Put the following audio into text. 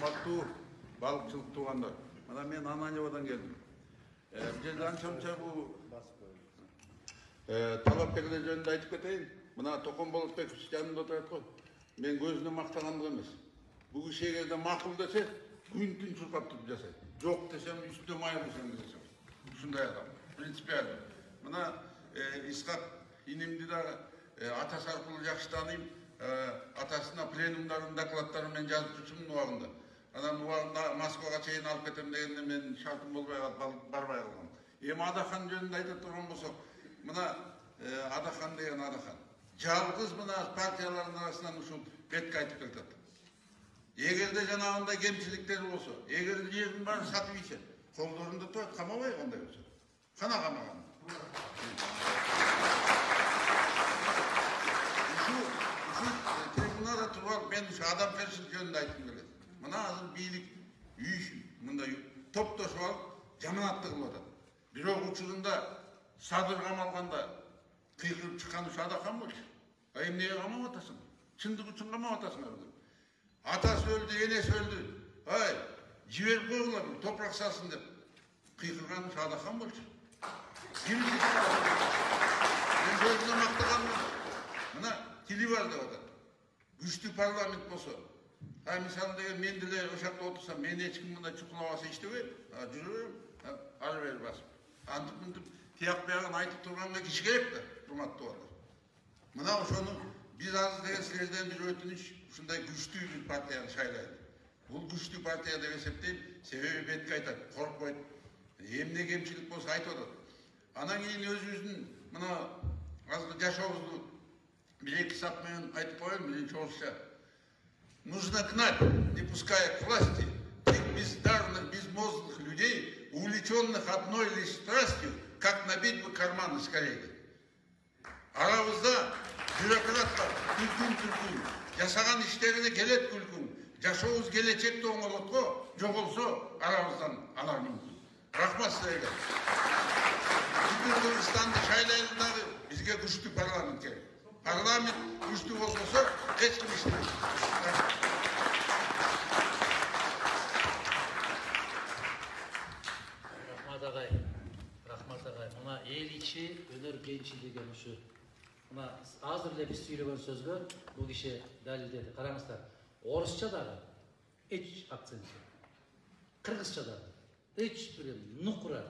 урматтуу балыкчылык туугандар. Мына мен Ананьевадан келдим. Бул жерде анча-мынча бул талапкерлер жөнүндө айтып кетейин. Мына Токон Болотбекович жанында отурат го. Мен көзүнө мактагандык эмес. Бул киши эгерде макул десе, күн-түн чуркап туруп жасайт. Жок десем, үстүнө майылышам десем. Ушундай адам. Принципиалдуу. Мына Исхак инимди дагы атасы аркылуу жакшы тааныйм. Атасына пленумдардын докладдарын мен жазып жүрчүмүн убагында. Анан убагында Москвага чейин алып кетем дегенде мен шартым болбой калып барбай калгам. Эми Адахан жөнүндө айта турган болсок, мына Адахан деген Адахан. Жалгыз мына партиялардын арасынан ушул бетке айтып келатат. Эгерде жанагындай кемчиликтер болсо, эгерде жердин баарын сатып ийсе, колдорунда турат, камабай кандай болсо. Кана камаган. Трибунада турган мен ушу адамгерчилик жөнүндө айткым келет. Мына азыр бийлик мындай топтошуп алып жаманатты кылып атат. Бирок учурунда Садыр камалганда кыйкырып чыккан ушу Адахан болчу. Эмнеге камап атасың? Чындык үчүн камап атасың. Атасы өлдү, энеси өлдү. Ай, жиберип койгула, топурак салсын деп кыйкырган ушу Адахан болчу. Мен көзүнө мактаганмын. Мына тили бар деп атат. Күчтүү парламент болсо, мисалы деген мен деле ошакта отурсам, мен эч ким мындай чукулабаса иштебейм. Жүрөм, ары бери басып. Антип-мынтип тияк биягын айтып турганга киши керек да, урматтуу балдар. Мына ошону биз азыр деген силерден бир өтүнүч, ушундай күчтүү бир партияны шайлайлы. Бул күчтүү партия деп эсептейм, себеби бетке айтат, коркпойт. Эмне кемчилик болсо айтып атат. Анан кийин өзүбүздүн мына азыр жашообузду бир-эки сап менен айтып коеюн, биринчи орусча. Нужно гнать, не пуская к власти, тех бездарных, безмозглых людей, увлеченных одной лишь страстью, как набить бы карманы скорее. Арабызда бюрократтар күлкүн, жасаган иштерине келет күлкүн, жашообуз келечекте оңолот го, жоголсо арабыздан алар мүмкүн. Рахмат силерге. Бүгүн Кыргызстанды шайлайлы дагы бизге күчтүү парламент керек. Парламент күчтүү болбосо эч ким иштебейт. Рахмат агай. Мына эл ичи өнөр кенчи деген ушу. Мына азыр эле биз сүйлөгөн сөзгө бул киши далилдеди. Караңыздар. Орусча дагы эч акцент. Кыргызча дагы эч бир нукура